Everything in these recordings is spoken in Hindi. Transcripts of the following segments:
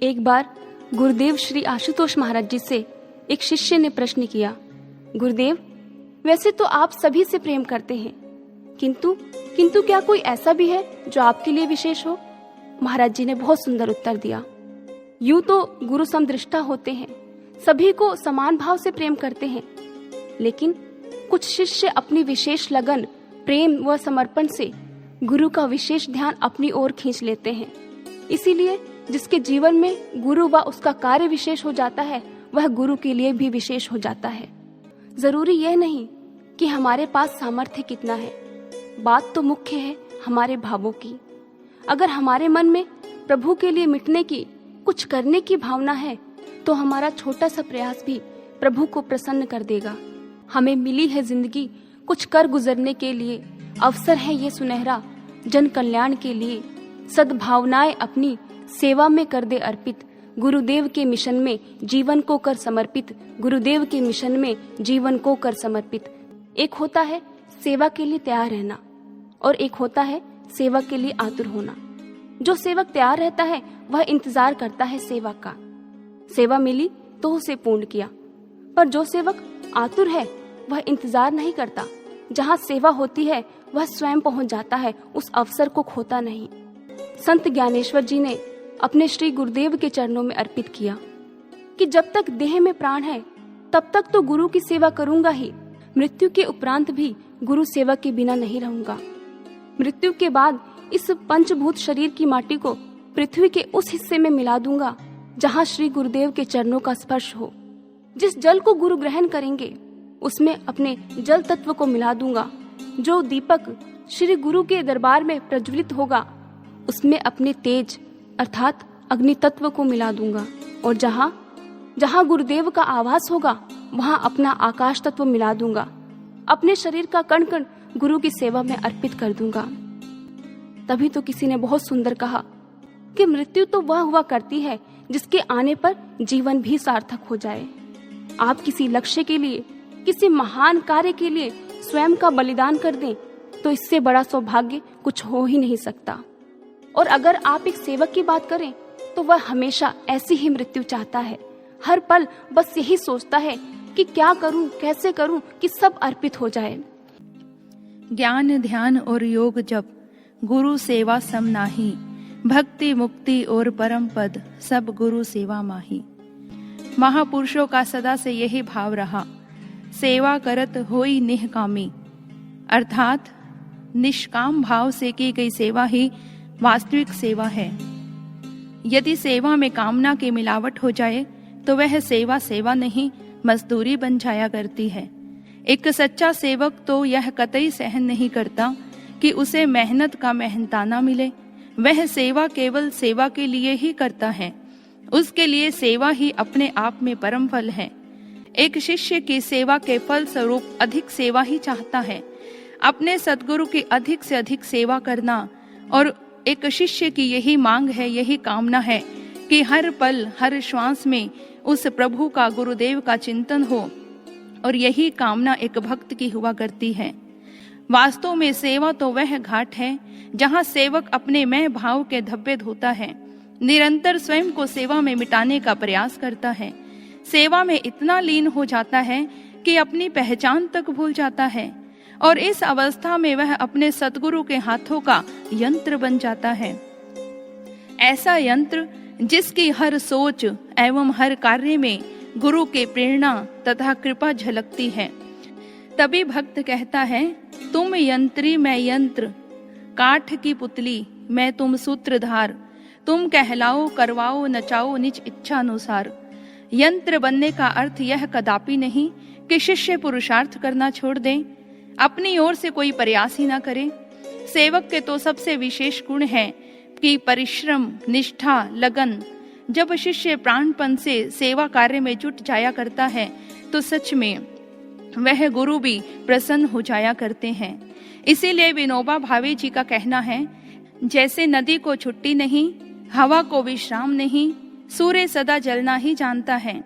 एक बार गुरुदेव श्री आशुतोष महाराज जी से एक शिष्य ने प्रश्न किया, गुरुदेव, वैसे तो आप सभी से प्रेम करते हैं, किंतु क्या कोई ऐसा भी है जो आपके लिए विशेष हो? महाराज जी ने बहुत सुंदर उत्तर दिया, यूं तो गुरु समदृष्टा होते हैं, सभी को समान भाव से प्रेम करते हैं, लेकिन कुछ शिष्य अपनी विशेष लगन, प्रेम व समर्पण से गुरु का विशेष ध्यान अपनी ओर खींच लेते हैं। इसीलिए जिसके जीवन में गुरु व उसका कार्य विशेष हो जाता है, वह गुरु के लिए भी विशेष हो जाता है। जरूरी यह नहीं कि हमारे पास सामर्थ्य कितना है, बात तो मुख्य है हमारे भावों की। अगर हमारे मन में प्रभु के लिए मिटने की, कुछ करने की भावना है, तो हमारा छोटा सा प्रयास भी प्रभु को प्रसन्न कर देगा। हमें मिली है जिंदगी कुछ कर गुजरने के लिए, अवसर है ये सुनहरा जन कल्याण के लिए। सद्भावनाएं अपनी सेवा में कर दे अर्पित, गुरुदेव के मिशन में जीवन को कर समर्पित, गुरुदेव के मिशन में जीवन को कर समर्पित। एक होता है सेवा के लिए तैयार रहना और एक होता है सेवा के लिए आतुर होना। जो सेवक तैयार रहता है वह इंतजार करता है सेवा का, सेवा मिली तो उसे पूर्ण किया। पर जो सेवक आतुर है वह इंतजार नहीं करता, जहाँ सेवा होती है वह स्वयं पहुंच जाता है, उस अवसर को खोता नहीं। संत ज्ञानेश्वर जी ने अपने श्री गुरुदेव के चरणों में अर्पित किया कि जब तक देह में प्राण है तब तक तो गुरु की सेवा करूंगा ही, मृत्यु के उपरांत भी गुरु सेवा के बिना नहीं रहूंगा। मृत्यु के बाद इस पंचभूत शरीर की माटी को पृथ्वी के उस हिस्से में मिला दूंगा जहाँ श्री गुरुदेव के चरणों का स्पर्श हो। जिस जल को गुरु ग्रहण करेंगे उसमें अपने जल तत्व को मिला दूंगा। जो दीपक श्री गुरु के दरबार में प्रज्वलित होगा उसमें अपने तेज अर्थात अग्नि तत्व को मिला दूंगा। और जहाँ गुरुदेव का आवास होगा वहाँ अपना आकाश तत्व मिला दूंगा। अपने शरीर का कण कण गुरु की सेवा में अर्पित कर दूंगा। तभी तो किसी ने बहुत सुंदर कहा कि मृत्यु तो वह हुआ करती है जिसके आने पर जीवन भी सार्थक हो जाए। आप किसी लक्ष्य के लिए, किसी महान कार्य के लिए स्वयं का बलिदान कर दें तो इससे बड़ा सौभाग्य कुछ हो ही नहीं सकता। और अगर आप एक सेवक की बात करें तो वह हमेशा ऐसी ही मृत्यु चाहता है। हर पल बस यही सोचता है कि क्या करूं, कैसे करूं कि सब अर्पित हो जाए। ज्ञान ध्यान और योग जप, गुरु सेवा सम नाही, भक्ति मुक्ति और परम पद, सब गुरु सेवा माही। महापुरुषों का सदा से यही भाव रहा, सेवा करत होई निष्कामी, अर्थात निष्काम भाव से की गई सेवा ही वास्तविक सेवा है। यदि सेवा में कामना की मिलावट हो जाए तो वह सेवा नहीं, मजदूरी बन जाया करती है। एक सच्चा सेवक तो यह कतई सहन नहीं करता कि उसे मेहनत का मेहनताना मिले। वह सेवा केवल सेवा के लिए ही करता है, उसके लिए सेवा ही अपने आप में परम फल है। एक शिष्य की सेवा के फल स्वरूप अधिक सेवा ही चाहता है, अपने सद्गुरु की अधिक से अधिक सेवा करना। और एक शिष्य की यही मांग है, यही कामना है कि हर पल हर श्वास में उस प्रभु का, गुरुदेव का चिंतन हो। और यही कामना एक भक्त की हुआ करती है। वास्तव में सेवा तो वह घाट है जहाँ सेवक अपने मैं भाव के धब्बे धोता है, निरंतर स्वयं को सेवा में मिटाने का प्रयास करता है। सेवा में इतना लीन हो जाता है कि अपनी पहचान तक भूल जाता है और इस अवस्था में वह अपने सद्गुरु के हाथों का यंत्र बन जाता है। ऐसा यंत्र जिसकी हर सोच एवं हर कार्य में गुरु के प्रेरणा तथा कृपा झलकती है। तभी भक्त कहता है, तुम यंत्री मैं यंत्र, काठ की पुतली मैं तुम सूत्रधार, तुम कहलाओ करवाओ नचाओ निज इच्छा अनुसार। यंत्र बनने का अर्थ यह कदापि नहीं कि शिष्य पुरुषार्थ करना छोड़ दें, अपनी ओर से कोई प्रयास ही ना करे। सेवक के तो सबसे विशेष गुण है कि परिश्रम, निष्ठा, लगन। जब शिष्य प्राणपन से सेवा कार्य में जुट जाया करता है तो सच में वह गुरु भी प्रसन्न हो जाया करते हैं। इसीलिए विनोबा भावे जी का कहना है, जैसे नदी को छुट्टी नहीं, हवा को विश्राम नहीं, सूर्य सदा जलना ही जानता है,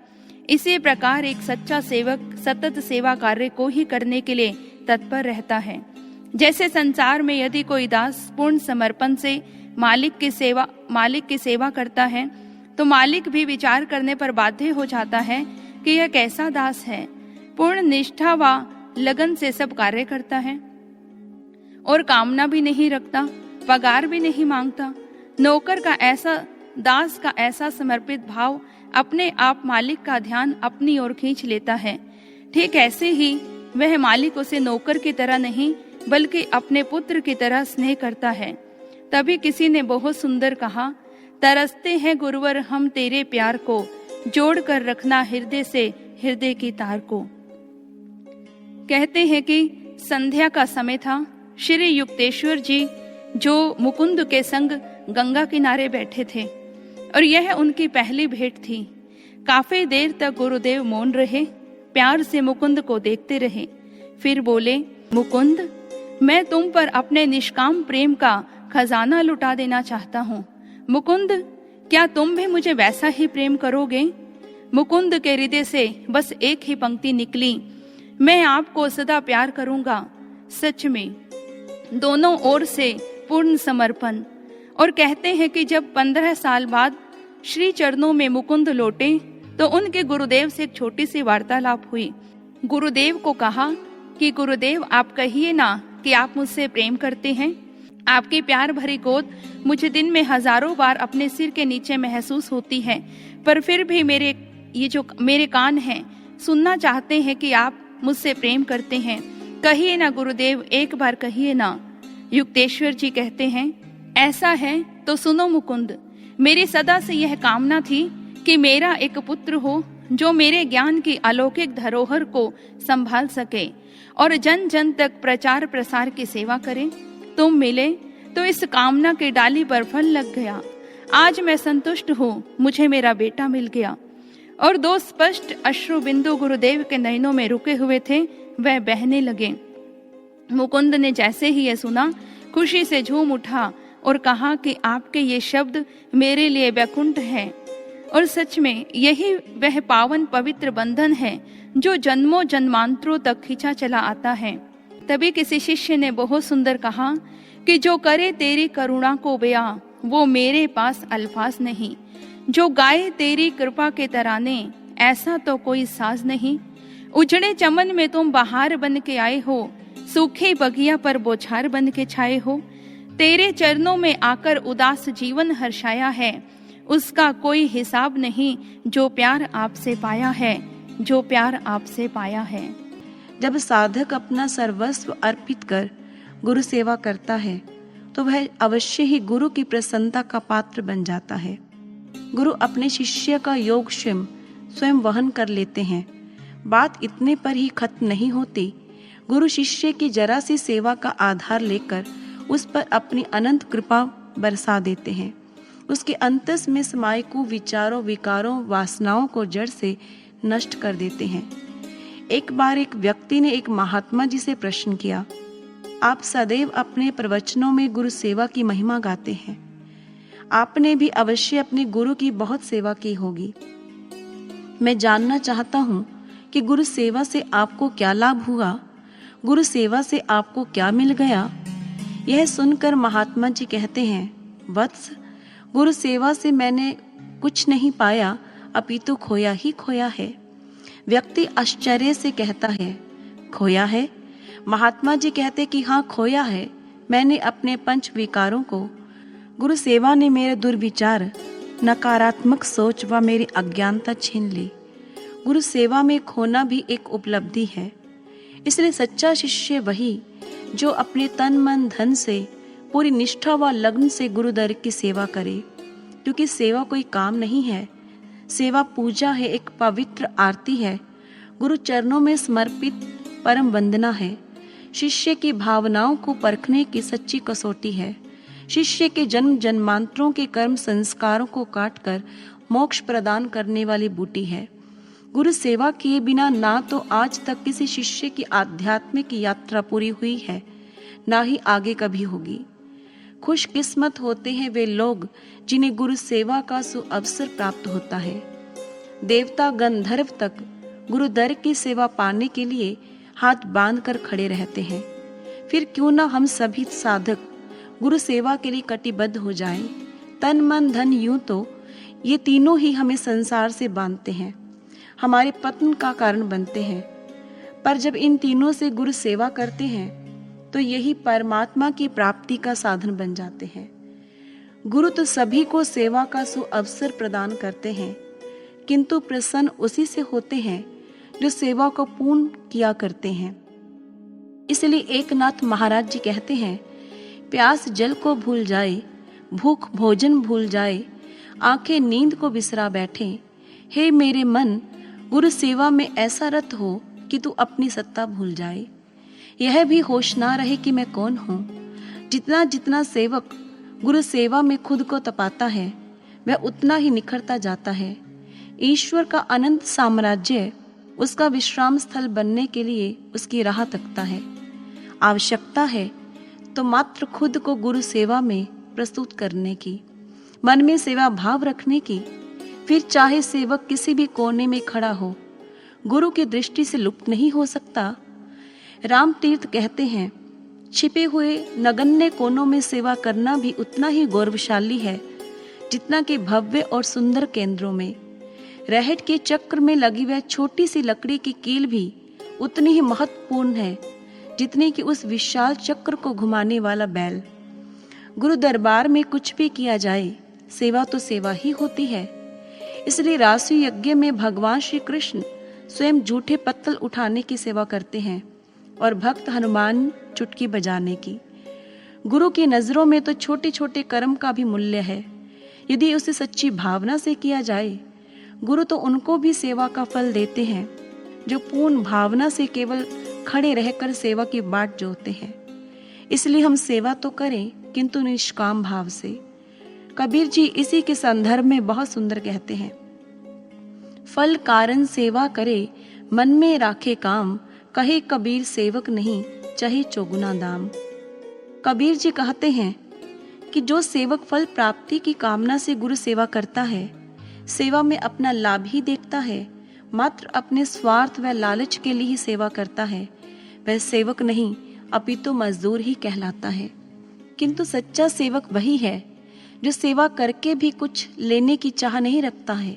इसी प्रकार एक सच्चा सेवक सतत सेवा कार्य को ही करने के लिए तत्पर रहता है। जैसे संसार में यदि कोई दास पूर्ण समर्पण से मालिक की सेवा करता है तो मालिक भी विचार करने पर बाध्य हो जाता है कि यह कैसा दास है, पूर्ण निष्ठा व लगन से सब कार्य करता है और कामना भी नहीं रखता, पगार भी नहीं मांगता। नौकर का ऐसा, दास का ऐसा समर्पित भाव अपने आप मालिक का ध्यान अपनी ओर खींच लेता है। ठीक ऐसे ही वह मालिक उसे नौकर की तरह नहीं बल्कि अपने पुत्र की तरह स्नेह करता है। तभी किसी ने बहुत सुंदर कहा, तरसते हैं गुरुवर हम तेरे प्यार को, जोड़ कर रखना हृदय से हृदय की तार को। कहते हैं कि संध्या का समय था। श्री युक्तेश्वर जी जो मुकुंद के संग गंगा किनारे बैठे थे और यह उनकी पहली भेंट थी। काफी देर तक गुरुदेव मौन रहे, प्यार से मुकुंद को देखते रहे। फिर बोले, मुकुंद, मैं तुम पर अपने निष्काम प्रेम का खजाना लुटा देना चाहता हूँ। मुकुंद, क्या तुम भी मुझे वैसा ही प्रेम करोगे? मुकुंद के हृदय से बस एक ही पंक्ति निकली, मैं आपको सदा प्यार करूंगा। सच में दोनों ओर से पूर्ण समर्पण। और कहते हैं कि जब 15 साल बाद श्री चरणों में मुकुंद लौटे तो उनके गुरुदेव से एक छोटी सी वार्तालाप हुई। गुरुदेव को कहा कि गुरुदेव, आप कहिए ना कि आप मुझसे प्रेम करते हैं। आपकी प्यार भरी गोद मुझे दिन में हजारों बार अपने सिर के नीचे महसूस होती है, पर फिर भी मेरे कान हैं सुनना चाहते हैं कि आप मुझसे प्रेम करते हैं। कहिए ना गुरुदेव, एक बार कहिए ना। युक्तेश्वर जी कहते हैं, ऐसा है तो सुनो मुकुंद, मेरी सदा से यह कामना थी कि मेरा एक पुत्र हो जो मेरे ज्ञान की अलौकिक धरोहर को संभाल सके और जन जन तक प्रचार प्रसार की सेवा करे। तुम मिले तो इस कामना की डाली पर फल लग गया। आज मैं संतुष्ट हूँ, मुझे मेरा बेटा मिल गया। और 2 स्पष्ट अश्रु बिंदु गुरुदेव के नयनों में रुके हुए थे, वह बहने लगे। मुकुंद ने जैसे ही यह सुना, खुशी से झूम उठा और कहा कि आपके ये शब्द मेरे लिए वैकुंठ है। और सच में यही वह पावन पवित्र बंधन है जो जन्मों जन्मांतरों तक खींचा चला आता है। तभी किसी शिष्य ने बहुत सुंदर कहा कि जो करे तेरी करुणा को बयां, वो मेरे पास अल्फाज नहीं। जो गाए तेरी कृपा के तराने, ऐसा तो कोई साज नहीं। उजड़े चमन में तुम बहार बन के आए हो, सूखे बगिया पर बौछार बन के छाए हो। तेरे चरणों में आकर उदास जीवन हर्षाया है, उसका कोई हिसाब नहीं जो प्यार आपसे पाया है, जो प्यार आपसे पाया है। जब साधक अपना सर्वस्व अर्पित कर गुरु सेवा करता है तो वह अवश्य ही गुरु की प्रसन्नता का पात्र बन जाता है। गुरु अपने शिष्य का योगक्षेम स्वयं वहन कर लेते हैं। बात इतने पर ही खत्म नहीं होती। गुरु शिष्य की जरा सी सेवा का आधार लेकर उस पर अपनी अनंत कृपा बरसा देते हैं। उसके अंतस में समाये कुविचारों, विकारों, वासनाओं को जड़ से नष्ट कर देते हैं। एक बार एक व्यक्ति ने एक महात्मा जी से प्रश्न किया, आप सदैव अपने प्रवचनों में गुरु सेवा की महिमा गाते हैं, आपने भी अवश्य अपने गुरु की बहुत सेवा की होगी। मैं जानना चाहता हूँ कि गुरु सेवा से आपको क्या लाभ हुआ, गुरु सेवा से आपको क्या मिल गया। यह सुनकर महात्मा जी कहते हैं, वत्स, गुरु सेवा से मैंने कुछ नहीं पाया, अपितु खोया ही खोया है। व्यक्ति आश्चर्य से कहता है, खोया है? महात्मा जी कहते कि हाँ खोया है। मैंने अपने 5 विकारों को, गुरु सेवा ने मेरे दुर्विचार, नकारात्मक सोच व मेरी अज्ञानता छीन ली। गुरु सेवा में खोना भी एक उपलब्धि है। इसलिए सच्चा शिष्य वही जो अपने तन मन धन से पूरी निष्ठा व लगन से गुरु दर की सेवा करे, क्योंकि सेवा कोई काम नहीं है, सेवा पूजा है, एक पवित्र आरती है, गुरु चरणों में समर्पित परम वंदना है, शिष्य की भावनाओं को परखने की सच्ची कसौटी है, शिष्य के जन्म जन्मांतरों के कर्म संस्कारों को काटकर मोक्ष प्रदान करने वाली बूटी है। गुरु सेवा किए बिना ना तो आज तक किसी शिष्य की आध्यात्मिक यात्रा पूरी हुई है, ना ही आगे कभी होगी। खुशकिस्मत होते हैं वे लोग जिन्हें गुरु सेवा का सुअवसर प्राप्त होता है। देवता गंधर्व तक गुरु दर की सेवा पाने के लिए हाथ बांधकर खड़े रहते हैं। फिर क्यों ना हम सभी साधक गुरु सेवा के लिए कटिबद्ध हो जाएं। तन मन धन यूं तो ये तीनों ही हमें संसार से बांधते हैं, हमारे पतन का कारण बनते हैं। पर जब इन तीनों से गुरु सेवा करते हैं तो यही परमात्मा की प्राप्ति का साधन बन जाते हैं। गुरु तो सभी को सेवा का सुअवसर प्रदान करते हैं, किंतु प्रसन्न उसी से होते हैं जो सेवा को पूर्ण किया करते हैं। इसलिए एकनाथ महाराज जी कहते हैं, प्यास जल को भूल जाए, भूख भोजन भूल जाए, आंखें नींद को बिसरा बैठे। हे मेरे मन, गुरु सेवा में ऐसा रत हो कि तू अपनी सत्ता भूल जाए। यह भी होश ना रहे कि मैं कौन हूँ। जितना जितना सेवक गुरु सेवा में खुद को तपाता है, वह उतना ही निखरता जाता है। ईश्वर का अनंत साम्राज्य उसका विश्राम स्थल बनने के लिए उसकी राह तकता है। आवश्यकता है तो मात्र खुद को गुरु सेवा में प्रस्तुत करने की, मन में सेवा भाव रखने की। फिर चाहे सेवक किसी भी कोने में खड़ा हो, गुरु की दृष्टि से लुप्त नहीं हो सकता। राम तीर्थ कहते हैं, छिपे हुए नगण्य कोनों में सेवा करना भी उतना ही गौरवशाली है जितना कि भव्य और सुंदर केंद्रों में। रहट के चक्र में लगी वह छोटी सी लकड़ी की कील भी उतनी ही महत्वपूर्ण है जितनी कि उस विशाल चक्र को घुमाने वाला बैल। गुरु दरबार में कुछ भी किया जाए, सेवा तो सेवा ही होती है। इसलिए रासु यज्ञ में भगवान श्री कृष्ण स्वयं जूठे पत्तल उठाने की सेवा करते हैं और भक्त हनुमान चुटकी बजाने की। गुरु की नजरों में तो छोटे छोटे कर्म का भी मूल्य है। यदि उसे सच्ची भावना से किया जाए, गुरु तो उनको भी सेवा का फल देते हैं जो पूर्ण भावना से केवल खड़े रहकर सेवा की बाट जोते हैं। इसलिए हम सेवा तो करें, किंतु निष्काम भाव से। कबीर जी इसी के संदर्भ में बहुत सुंदर कहते हैं, फल कारण सेवा करे, मन में राखे काम, कहे कबीर सेवक नहीं, चाहे चौगुना दाम। कबीर जी कहते हैं कि जो सेवक फल प्राप्ति की कामना से गुरु सेवा करता है, सेवा में अपना लाभ ही देखता है, मात्र अपने स्वार्थ व लालच के लिए ही सेवा करता है, वह सेवक नहीं अपितु मजदूर ही कहलाता है। किंतु सच्चा सेवक वही है जो सेवा करके भी कुछ लेने की चाह नहीं रखता है।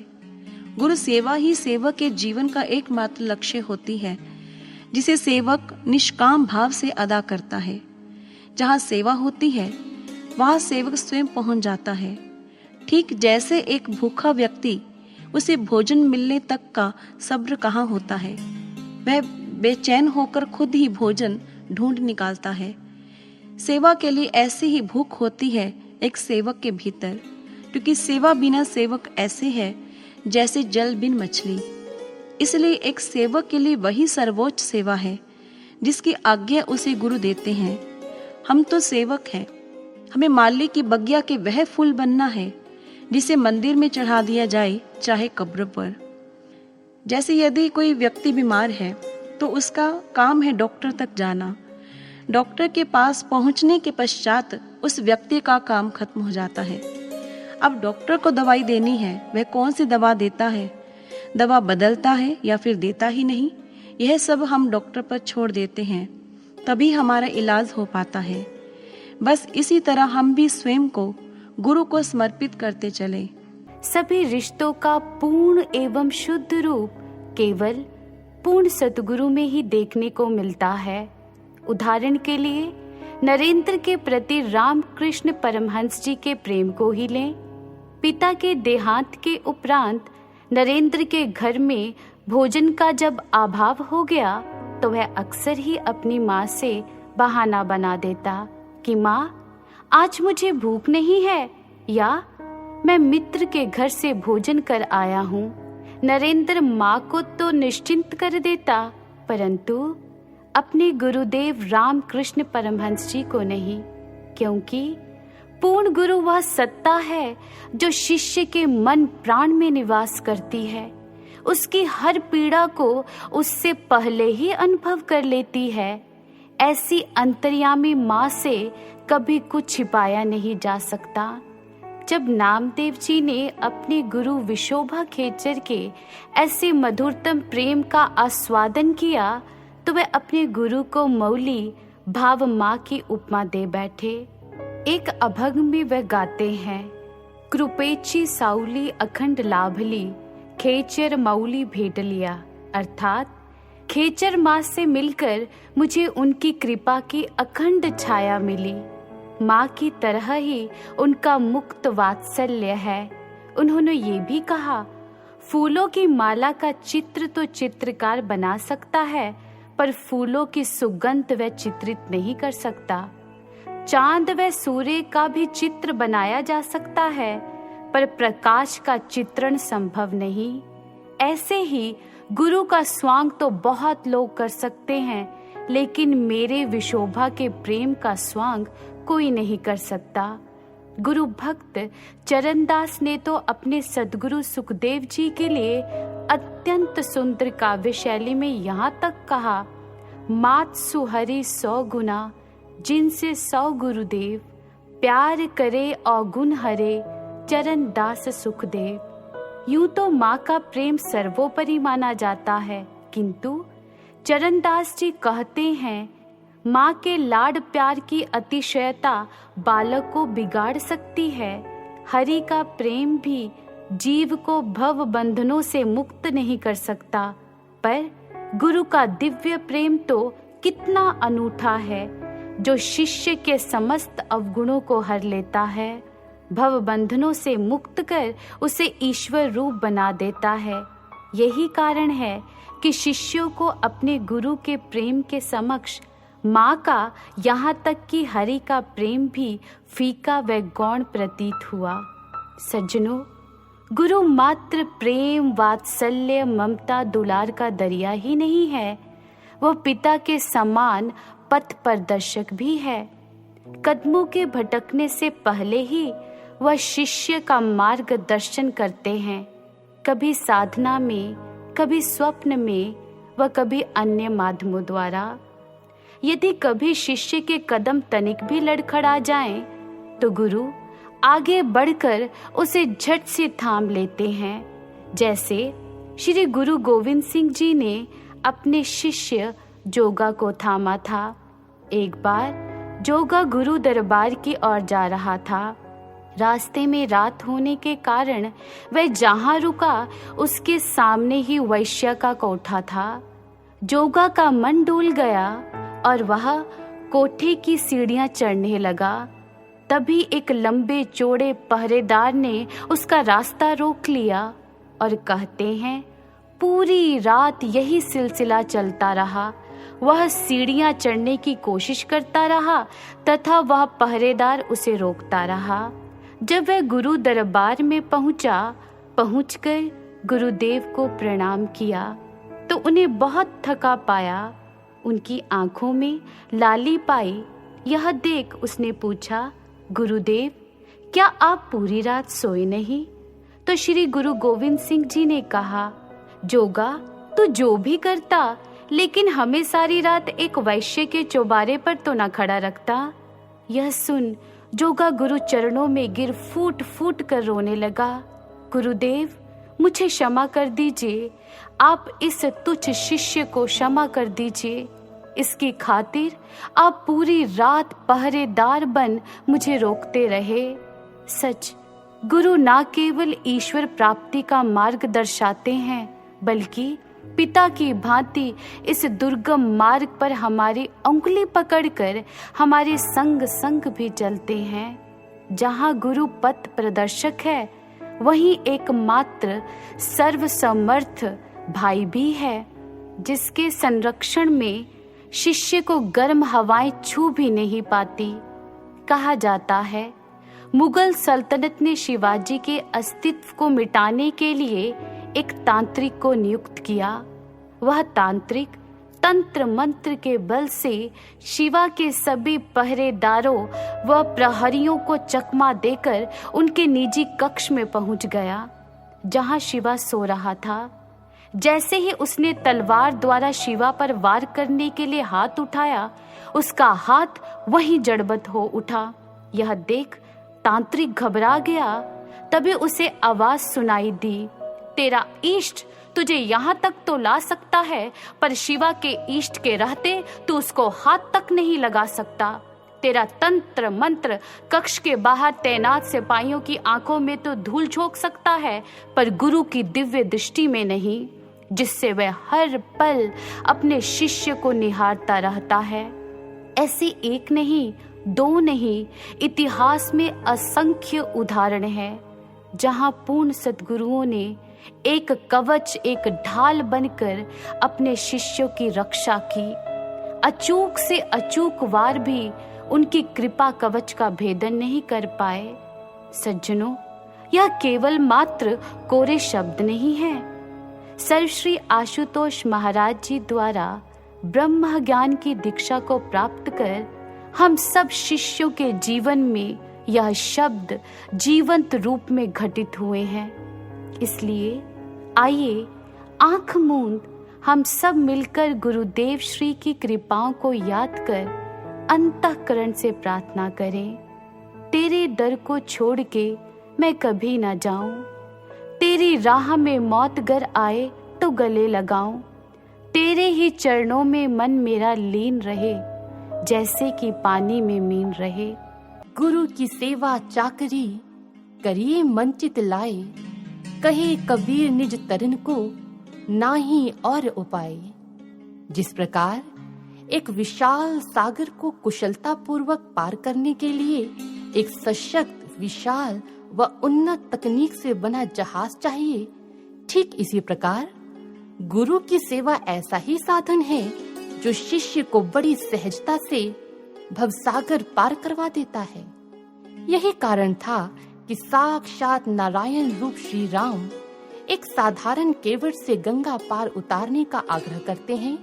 गुरु सेवा ही सेवक के जीवन का एकमात्र लक्ष्य होती है, जिसे सेवक निष्काम भाव से अदा करता है। जहाँ सेवा होती है वहाँ सेवक स्वयं पहुंच जाता है। ठीक जैसे एक भूखा व्यक्ति, उसे भोजन मिलने तक का सब्र कहाँ होता है, वह बेचैन होकर खुद ही भोजन ढूंढ निकालता है। सेवा के लिए ऐसी ही भूख होती है एक सेवक के भीतर, क्योंकि सेवा बिना सेवक ऐसे है जैसे जल बिन मछली। इसलिए एक सेवक के लिए वही सर्वोच्च सेवा है जिसकी आज्ञा उसे गुरु देते हैं। हम तो सेवक हैं, हमें माली की बगिया के वह फूल बनना है जिसे मंदिर में चढ़ा दिया जाए, चाहे कब्र पर। जैसे यदि कोई व्यक्ति बीमार है तो उसका काम है डॉक्टर तक जाना। डॉक्टर के पास पहुंचने के पश्चात उस व्यक्ति का काम खत्म हो जाता है। अब डॉक्टर को दवाई देनी है, वह कौन सी दवा देता है, दवा बदलता है या फिर देता ही नहीं, यह सब हम डॉक्टर पर छोड़ देते हैं, तभी हमारा इलाज हो पाता है। बस इसी तरह हम भी स्वयं को गुरु को समर्पित करते चले। सभी रिश्तों का पूर्ण एवं शुद्ध रूप केवल पूर्ण सतगुरु में ही देखने को मिलता है। उदाहरण के लिए नरेंद्र के प्रति रामकृष्ण परमहंस जी के प्रेम को ही लें। पिता के देहांत के उपरांत नरेंद्र के घर में भोजन का जब अभाव हो गया तो वह अक्सर ही अपनी माँ से बहाना बना देता कि माँ, आज मुझे भूख नहीं है, या मैं मित्र के घर से भोजन कर आया हूँ। नरेंद्र माँ को तो निश्चिंत कर देता, परंतु अपने गुरुदेव रामकृष्ण परमहंस जी को नहीं, क्योंकि पूर्ण गुरु वह सत्ता है जो शिष्य के मन प्राण में निवास करती है, उसकी हर पीड़ा को उससे पहले ही अनुभव कर लेती है। ऐसी अंतर्यामी माँ से कभी कुछ छिपाया नहीं जा सकता। जब नामदेव जी ने अपने गुरु विशोभा खेचर के ऐसे मधुरतम प्रेम का आस्वादन किया तो वह अपने गुरु को मौली भाव माँ की उपमा दे बैठे। एक अभंग में वह गाते हैं, कृपेची सावली अखंड लाभली, खेचर मौली भेट लिया। अर्थात खेचर मास से मिलकर मुझे उनकी कृपा की अखंड छाया मिली। माँ की तरह ही उनका मुक्त वात्सल्य है। उन्होंने ये भी कहा, फूलों की माला का चित्र तो चित्रकार बना सकता है, पर फूलों की सुगंध वह चित्रित नहीं कर सकता। चांद व सूर्य का भी चित्र बनाया जा सकता है, पर प्रकाश का चित्रण संभव नहीं। ऐसे ही गुरु का स्वांग तो बहुत लोग कर सकते हैं, लेकिन मेरे विशोभा के प्रेम का स्वांग कोई नहीं कर सकता। गुरु भक्त चरणदास ने तो अपने सद्गुरु सुखदेव जी के लिए अत्यंत सुंदर काव्य शैली में यहाँ तक कहा, मात सुहरी 100 गुना, जिनसे 100 गुरुदेव, प्यार करे अवगुण हरे, चरण दास सुखदेव। यूं तो माँ का प्रेम सर्वोपरि माना जाता है, किंतु चरणदास जी कहते हैं, माँ के लाड प्यार की अतिशयता बालक को बिगाड़ सकती है। हरि का प्रेम भी जीव को भव बंधनों से मुक्त नहीं कर सकता, पर गुरु का दिव्य प्रेम तो कितना अनूठा है, जो शिष्य के समस्त अवगुणों को हर लेता है, भव बंधनों से मुक्त कर उसे ईश्वर रूप बना देता है। यही कारण है कि शिष्यों को अपने गुरु के प्रेम के समक्ष माँ का, यहाँ तक कि हरि का प्रेम भी फीका व गौण प्रतीत हुआ। सज्जनों, गुरु मात्र प्रेम, वात्सल्य, ममता, दुलार का दरिया ही नहीं है, वह पिता के समान पथ प्रदर्शक भी है। कदमों के भटकने से पहले ही वह शिष्य का मार्गदर्शन करते हैं, कभी साधना में, कभी स्वप्न में व कभी अन्य माध्यमों द्वारा। यदि कभी शिष्य के कदम तनिक भी लड़खड़ा जाएं, तो गुरु आगे बढ़कर उसे झट से थाम लेते हैं, जैसे श्री गुरु गोविंद सिंह जी ने अपने शिष्य जोगा को थामा था। एक बार जोगा गुरु दरबार की ओर जा रहा था। रास्ते में रात होने के कारण वह जहाँ रुका उसके सामने ही वैश्य का कोठा था। जोगा का मन डोल गया और वह कोठे की सीढ़ियां चढ़ने लगा। तभी एक लंबे चौड़े पहरेदार ने उसका रास्ता रोक लिया और कहते हैं, पूरी रात यही सिलसिला चलता रहा। वह सीढ़ियां चढ़ने की कोशिश करता रहा तथा वह पहरेदार उसे रोकता रहा। जब वह गुरु दरबार में पहुंचकर गुरुदेव को प्रणाम किया तो उन्हें बहुत थका पाया। उनकी आंखों में लाली पाई। यह देख उसने पूछा, गुरुदेव, क्या आप पूरी रात सोए नहीं? तो श्री गुरु गोविंद सिंह जी ने कहा, जोगा, तू जो भी करता, लेकिन हमें सारी रात एक वैश्य के चौबारे पर तो न खड़ा रखता। यह सुन जोगा गुरु चरणों में गिर फूट फूट कर रोने लगा। गुरुदेव, मुझे क्षमा कर दीजिए, आप इस तुच्छ शिष्य को क्षमा कर दीजिए। इसकी खातिर आप पूरी रात पहरेदार बन मुझे रोकते रहे। सच, गुरु ना केवल ईश्वर प्राप्ति का मार्ग दर्शाते हैं, बल्कि पिता की भांति इस दुर्गम मार्ग पर हमारी उंगली पकड़कर हमारे संग संग भी चलते हैं। जहाँ गुरु पथ प्रदर्शक है, वहीं एकमात्र सर्वसमर्थ भाई भी है, जिसके संरक्षण में शिष्य को गर्म हवाएं छू भी नहीं पाती। कहा जाता है, मुगल सल्तनत ने शिवाजी के अस्तित्व को मिटाने के लिए एक तांत्रिक को नियुक्त किया। वह तांत्रिक तंत्र मंत्र के बल से शिवा के सभी पहरेदारों व प्रहरियों को चकमा देकर उनके निजी कक्ष में पहुंच गया, जहां शिवा सो रहा था। जैसे ही उसने तलवार द्वारा शिवा पर वार करने के लिए हाथ उठाया, उसका हाथ वहीं जड़बत हो उठा। यह देख तांत्रिक घबरा गया। तभी उसे आवाज सुनाई दी, तेरा इष्ट तुझे यहाँ तक तो ला सकता है, पर शिवा के इष्ट के रहते तू उसको हाथ तक नहीं लगा सकता। तेरा तंत्र मंत्र कक्ष के बाहर तैनात सिपाहियों की आंखों में तो धूल झोंक सकता है, पर गुरु की दिव्य दृष्टि में नहीं, जिससे वह हर पल अपने शिष्य को निहारता रहता है। ऐसे एक नहीं, दो नहीं, इतिहास में असंख्य उदाहरण हैं जहां पूर्ण सद्गुरुओं ने एक कवच, एक ढाल बनकर अपने शिष्यों की रक्षा की। अचूक से अचूक वार भी उनकी कृपा कवच का भेदन नहीं कर पाए। सज्जनों, यह केवल मात्र कोरे शब्द नहीं है। सर्वश्री आशुतोष महाराज जी द्वारा ब्रह्म ज्ञान की दीक्षा को प्राप्त कर हम सब शिष्यों के जीवन में यह शब्द जीवंत रूप में घटित हुए हैं। इसलिए आइए आंख मूंद हम सब मिलकर गुरुदेव श्री की कृपाओं को याद कर अंतःकरण से प्रार्थना करें। तेरे दर को छोड़ के मैं कभी ना जाऊं, तेरी राह में मौत गर आए तो गले लगाऊं, तेरे ही चरणों में मन मेरा लीन रहे, जैसे कि पानी में मीन रहे। गुरु की सेवा चाकरी करिए मन चित लाए, कहे कबीर निज तरन को नाही और उपाय। जिस प्रकार एक विशाल सागर को कुशलता पूर्वक पार करने के लिए एक सशक्त, विशाल व उन्नत तकनीक से बना जहाज चाहिए, ठीक इसी प्रकार गुरु की सेवा ऐसा ही साधन है जो शिष्य को बड़ी सहजता से भवसागर पार करवा देता है। यही कारण था कि साक्षात नारायण रूप श्री राम एक साधारण केवट से गंगा पार उतारने का आग्रह करते हैं।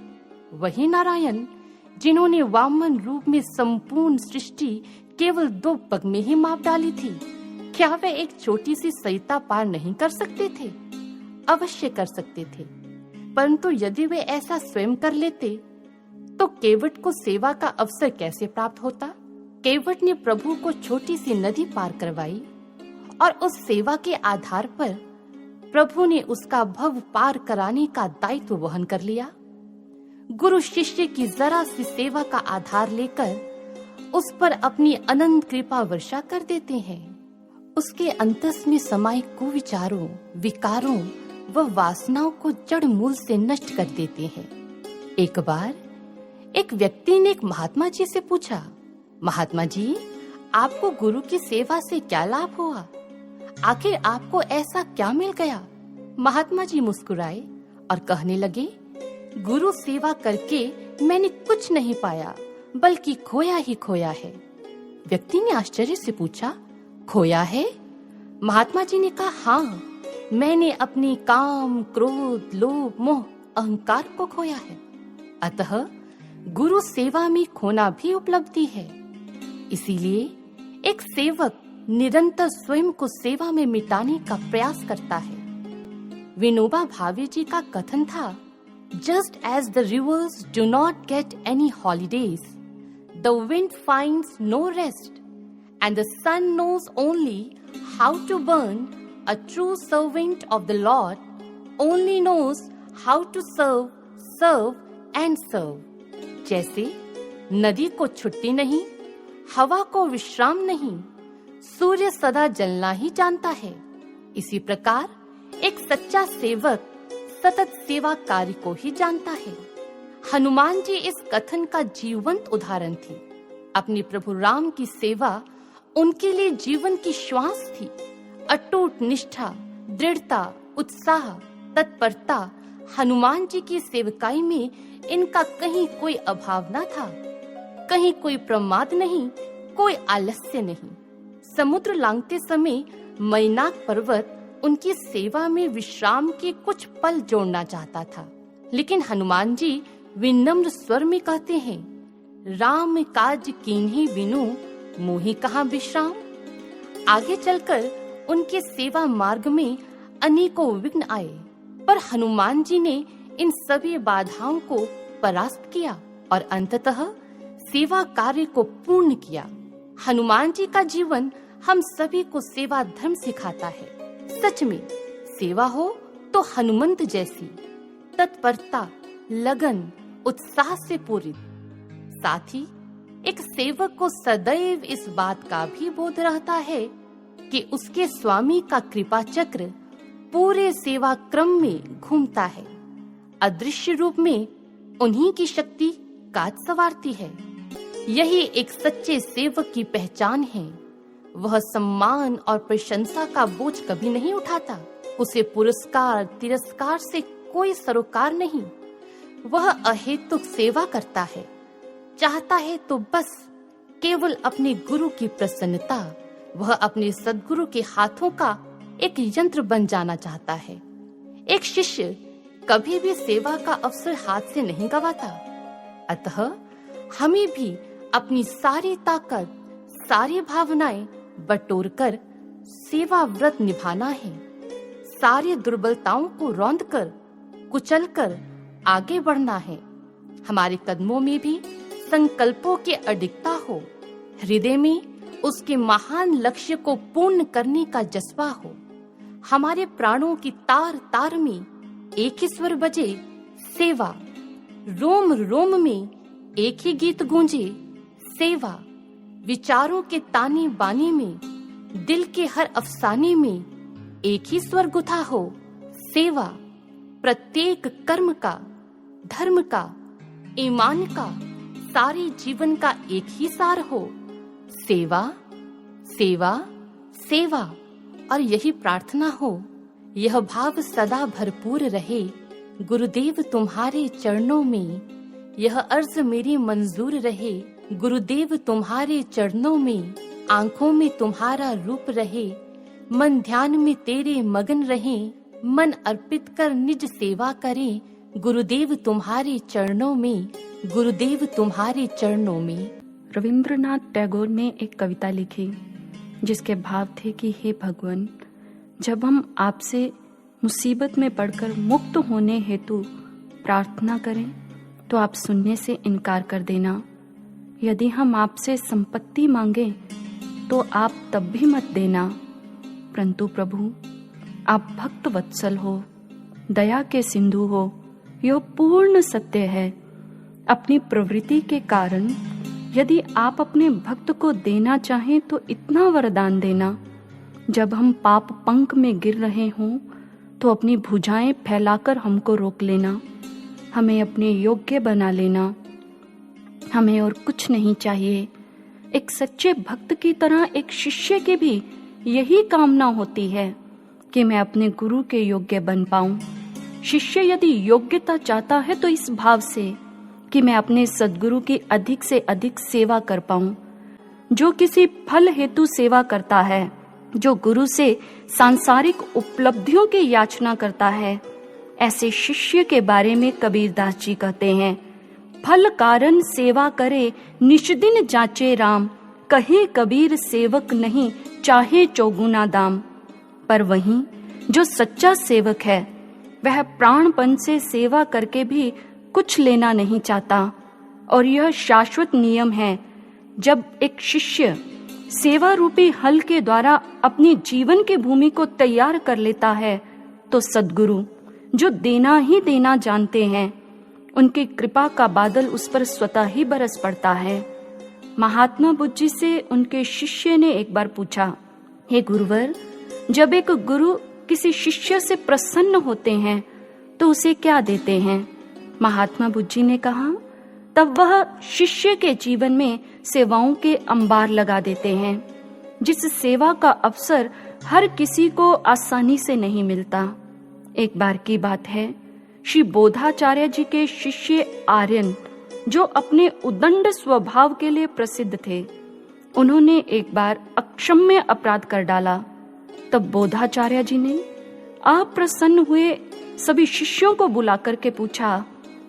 वही नारायण जिन्होंने वामन रूप में संपूर्ण सृष्टि केवल 2 पग में ही माप डाली थी, क्या वे एक छोटी सी सरिता पार नहीं कर सकते थे? अवश्य कर सकते थे, परंतु यदि वे ऐसा स्वयं कर लेते तो केवट को सेवा का अवसर कैसे प्राप्त होता? केवट ने प्रभु को छोटी सी नदी पार करवाई और उस सेवा के आधार पर प्रभु ने उसका भव पार कराने का दायित्व वहन कर लिया। गुरु शिष्य की जरा सी सेवा का आधार लेकर उस पर अपनी अनंत कृपा वर्षा कर देते हैं। उसके अंतस में समाये कुविचारों, विकारों व वासनाओं को जड़ मूल से नष्ट कर देते हैं। एक बार एक व्यक्ति ने एक महात्मा जी से पूछा, महात्मा जी, आपको गुरु की सेवा से क्या लाभ हुआ? आखिर आपको ऐसा क्या मिल गया? महात्मा जी मुस्कुराए और कहने लगे, गुरु सेवा करके मैंने कुछ नहीं पाया, बल्कि खोया ही खोया है। व्यक्ति ने आश्चर्य से पूछा, खोया है? महात्मा जी ने कहा, हाँ, मैंने अपनी काम, क्रोध, लोभ, मोह, अहंकार को खोया है। अतः गुरु सेवा में खोना भी उपलब्धि है। इसीलिए एक सेवक निरंतर स्वयं को सेवा में मिटाने का प्रयास करता है। विनोबा भावे जी का कथन था, Just as the rivers do not get any holidays, the wind finds no rest, and the sun knows only how to burn, a true servant of the Lord only knows how to serve, serve and serve. जैसे नदी को छुट्टी नहीं, हवा को विश्राम नहीं, सूर्य सदा जलना ही जानता है, इसी प्रकार एक सच्चा सेवक सतत सेवा कार्य को ही जानता है। हनुमान जी इस कथन का जीवंत उदाहरण थे। अपने प्रभु राम की सेवा उनके लिए जीवन की श्वास थी। अटूट निष्ठा, दृढ़ता, उत्साह, तत्परता, हनुमान जी की सेवकाई में इनका कहीं कोई अभाव न था। कहीं कोई प्रमाद नहीं, कोई आलस्य नहीं। समुद्र लांघते समय मैनाक पर्वत उनकी सेवा में विश्राम के कुछ पल जोड़ना चाहता था, लेकिन हनुमान जी विनम्र स्वर में कहते हैं, राम काज कीन्ही बिनु मोहि कहाँ विश्राम। आगे चलकर उनके सेवा मार्ग में अनेकों विघ्न आए, पर हनुमान जी ने इन सभी बाधाओं को परास्त किया और अंततः सेवा कार्य को पूर्ण किया। हनुमान जी का जीवन हम सभी को सेवा धर्म सिखाता है। सच में सेवा हो तो हनुमंत जैसी तत्परता, लगन, उत्साह से पूरित, साथ ही एक सेवक को सदैव इस बात का भी बोध रहता है कि उसके स्वामी का कृपा चक्र पूरे सेवा क्रम में घूमता है, अदृश्य रूप में उन्हीं की शक्ति काज संवारती है। यही एक सच्चे सेवक की पहचान है। वह सम्मान और प्रशंसा का बोझ कभी नहीं उठाता। उसे पुरस्कार तिरस्कार से कोई सरोकार नहीं। वह अहेतुक सेवा करता है। चाहता है तो बस केवल अपने गुरु की प्रसन्नता। वह अपने सद्गुरु के हाथों का एक यंत्र बन जाना चाहता है। एक शिष्य कभी भी सेवा का अवसर हाथ से नहीं गंवाता। अतः हमें भी अपनी सारी ताकत, सारी भावनाएं बटोरकर सेवा व्रत निभाना है। सारी दुर्बलताओं को रौंदकर, कुचलकर आगे बढ़ना है। हमारे कदमों में भी संकल्पों की अडिगता हो, हृदय में उसके महान लक्ष्य को पूर्ण करने का जज्बा हो। हमारे प्राणों की तार तार में एक ही स्वर बजे, सेवा। रोम रोम में एक ही गीत गूंजे, सेवा। विचारों के ताने बाने में, दिल के हर अफसाने में एक ही स्वर गुथा हो, सेवा। प्रत्येक कर्म का, धर्म का, ईमान का, सारे जीवन का एक ही सार हो, सेवा सेवा सेवा। और यही प्रार्थना हो, यह भाव सदा भरपूर रहे गुरुदेव तुम्हारे चरणों में। यह अर्ज मेरी मंजूर रहे गुरुदेव तुम्हारे चरणों में। आंखों में तुम्हारा रूप रहे, मन ध्यान में तेरे मगन रहे। मन अर्पित कर निज सेवा करें गुरुदेव तुम्हारे चरणों में, गुरुदेव तुम्हारे चरणों में। रविंद्रनाथ टैगोर ने एक कविता लिखी जिसके भाव थे कि हे भगवान, जब हम आपसे मुसीबत में पड़कर मुक्त होने हेतु प्रार्थना करें तो आप सुनने से इनकार कर देना। यदि हम आपसे संपत्ति मांगे तो आप तब भी मत देना। परंतु प्रभु, आप भक्त वत्सल हो, दया के सिंधु हो, यह पूर्ण सत्य है। अपनी प्रवृत्ति के कारण यदि आप अपने भक्त को देना चाहें तो इतना वरदान देना, जब हम पाप पंख में गिर रहे हों तो अपनी भुजाएं फैलाकर हमको रोक लेना, हमें अपने योग्य बना लेना। हमें और कुछ नहीं चाहिए। एक सच्चे भक्त की तरह एक शिष्य की भी यही कामना होती है कि मैं अपने गुरु के योग्य बन पाऊं। शिष्य यदि योग्यता चाहता है तो इस भाव से कि मैं अपने सद्गुरु की अधिक से अधिक सेवा कर पाऊं। जो किसी फल हेतु सेवा करता है, जो गुरु से सांसारिक उपलब्धियों की याचना करता है, ऐसे शिष्य के बारे में कबीरदास जी कहते हैं, फल कारण सेवा करे निष्दिन जाचे राम। कहे कबीर सेवक नहीं चाहे चौगुना दाम। पर वहीं जो सच्चा सेवक है वह प्राणपन से सेवा करके भी कुछ लेना नहीं चाहता। और यह शाश्वत नियम है, जब एक शिष्य सेवा रूपी हल के द्वारा अपनी जीवन की भूमि को तैयार कर लेता है तो सद्गुरु, जो देना ही देना जानते हैं, उनकी कृपा का बादल उस पर स्वतः ही बरस पड़ता है। महात्मा बुद्ध जी से उनके शिष्य ने एक बार पूछा, हे गुरुवर, जब एक गुरु किसी शिष्य से प्रसन्न होते हैं तो उसे क्या देते हैं? महात्मा बुद्ध जी ने कहा, तब वह शिष्य के जीवन में सेवाओं के अंबार लगा देते हैं, जिस सेवा का अवसर हर किसी को आसानी से नहीं मिलता। एक बार की बात है, श्री बोधाचार्य जी के शिष्य आर्यन, जो अपने उदंड स्वभाव के लिए प्रसिद्ध थे, उन्होंने एक बार अक्षम्य अपराध कर डाला। तब बोधाचार्य जी ने अप्रसन्न हुए सभी शिष्यों को बुला करके पूछा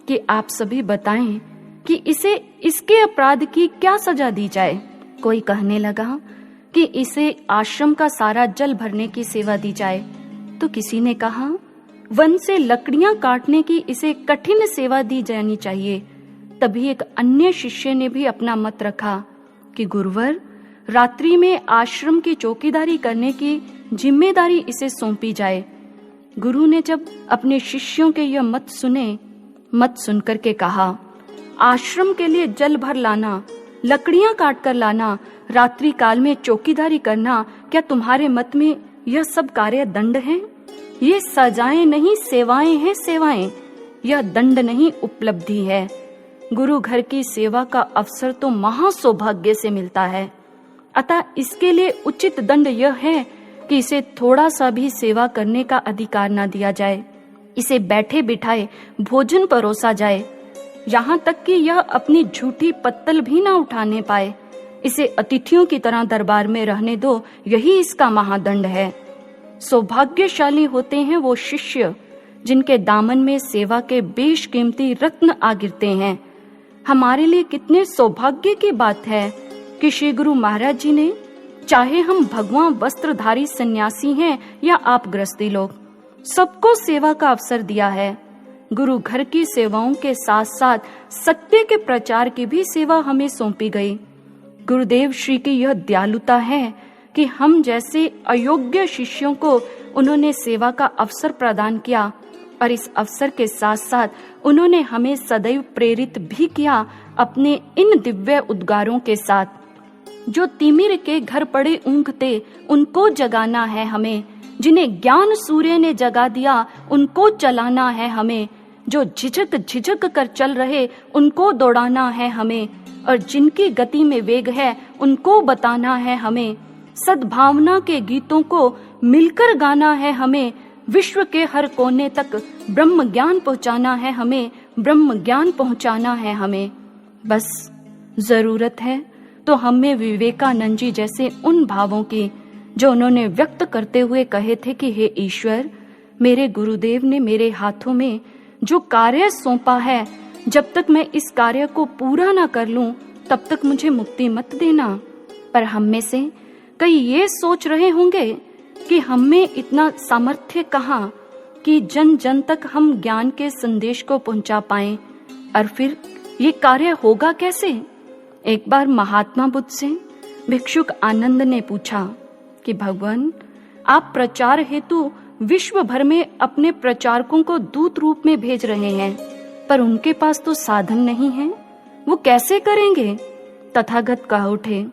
कि आप सभी बताएं कि इसे इसके अपराध की क्या सजा दी जाए। कोई कहने लगा कि इसे आश्रम का सारा जल भरने की सेवा दी जाए, तो किसी ने कहा वन से लकड़ियां काटने की इसे कठिन सेवा दी जानी चाहिए। तभी एक अन्य शिष्य ने भी अपना मत रखा कि गुरुवर, रात्रि में आश्रम की चौकीदारी करने की जिम्मेदारी इसे सौंपी जाए। गुरु ने जब अपने शिष्यों के यह मत सुनकर के कहा, आश्रम के लिए जल भर लाना लकड़ियां काट कर लाना, रात्रि काल में चौकीदारी करना, क्या तुम्हारे मत में यह सब कार्य दंड हैं? ये सजाएं नहीं सेवाएं हैं सेवाएं, यह दंड नहीं उपलब्धि है। गुरु घर की सेवा का अवसर तो महा सौभाग्य से मिलता है, अतः इसके लिए उचित दंड यह है कि इसे थोड़ा सा भी सेवा करने का अधिकार न दिया जाए। इसे बैठे बिठाए भोजन परोसा जाए, यहाँ तक कि यह अपनी झूठी पत्तल भी ना उठाने पाए। इसे अतिथियों की तरह दरबार में रहने दो, यही इसका महादंड है। सौभाग्यशाली होते हैं वो शिष्य जिनके दामन में सेवा के बेशकीमती रत्न आ गिरते हैं। हमारे लिए कितने सौभाग्य की बात है कि श्री गुरु महाराज जी ने, चाहे हम भगवा वस्त्रधारी सन्यासी हैं या आप गृहस्थी लोग, सबको सेवा का अवसर दिया है। गुरु घर की सेवाओं के साथ साथ सत्य के प्रचार की भी सेवा हमें सौंपी गई। गुरुदेव श्री की यह दयालुता है कि हम जैसे अयोग्य शिष्यों को उन्होंने सेवा का अवसर प्रदान किया, और इस अवसर के साथ साथ उन्होंने हमें सदैव प्रेरित भी किया अपने इन दिव्य उद्गारों के साथ। जो तिमिर के घर पड़े ऊँघते उनको जगाना है हमें, जिन्हें ज्ञान सूर्य ने जगा दिया उनको चलाना है हमें, जो झिझक झिझक कर चल रहे उनको दौड़ाना है हमें, और जिनकी गति में वेग है उनको बताना है हमें। सद्भावना के गीतों को मिलकर गाना है हमें, विश्व के हर कोने तक ब्रह्म ज्ञान पहुंचाना है हमें, ब्रह्म ज्ञान पहुंचाना है हमें। बस जरूरत है तो हमें विवेकानंद जी जैसे उन भावों की जो उन्होंने व्यक्त करते हुए कहे थे कि हे ईश्वर, मेरे गुरुदेव ने मेरे हाथों में जो कार्य सौंपा है, जब तक मैं इस कार्य को पूरा ना कर लूं तब तक मुझे मुक्ति मत देना। पर हम में से कई ये सोच रहे होंगे कि हम में इतना सामर्थ्य कहाँ कि जन जन तक हम ज्ञान के संदेश को पहुंचा पाएं, और फिर ये कार्य होगा कैसे? एक बार महात्मा बुद्ध से भिक्षुक आनंद ने पूछा कि भगवान, आप प्रचार हेतु विश्व भर में अपने प्रचारकों को दूत रूप में भेज रहे हैं, पर उनके पास तो साधन नहीं है, वो कैसे करेंगे? तथागत कह उठे,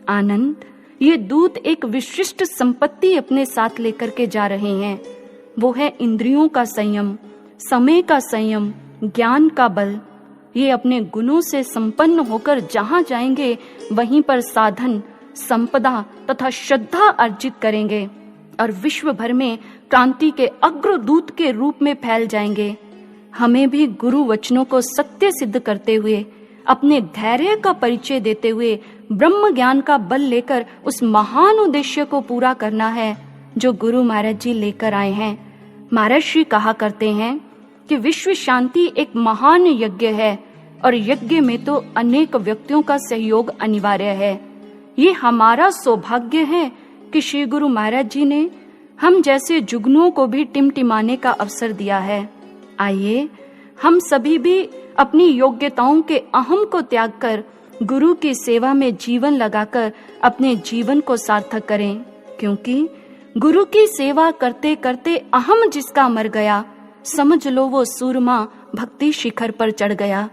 आनंद, ये दूत एक विशिष्ट संपत्ति अपने साथ लेकर के जा रहे हैं। वो है इंद्रियों का संयम, समय का संयम, ज्ञान का बल। ये अपने गुणों से संपन्न होकर जहां जाएंगे वहीं पर साधन, संपदा तथा श्रद्धा अर्जित करेंगे और विश्व भर में क्रांति के अग्रदूत के रूप में फैल जाएंगे। हमें भी गुरु वचनों को सत्य सिद्ध करते हुए, अपने धैर्य का परिचय देते हुए, ब्रह्म ज्ञान का बल लेकर उस महान उद्देश्य को पूरा करना है जो गुरु महाराज जी लेकर आए हैं। महाराज श्री कहा करते हैं कि विश्व शांति एक महान यज्ञ है और यज्ञ में तो अनेक व्यक्तियों का सहयोग अनिवार्य है। ये हमारा सौभाग्य है कि श्री गुरु महाराज जी ने हम जैसे जुगनुओं को भी टिमटिमाने का अवसर दिया है। आइए हम सभी भी अपनी योग्यताओं के अहम को त्याग कर गुरु की सेवा में जीवन लगाकर अपने जीवन को सार्थक करें, क्योंकि गुरु की सेवा करते करते अहम जिसका मर गया, समझ लो वो सूरमा भक्ति शिखर पर चढ़ गया।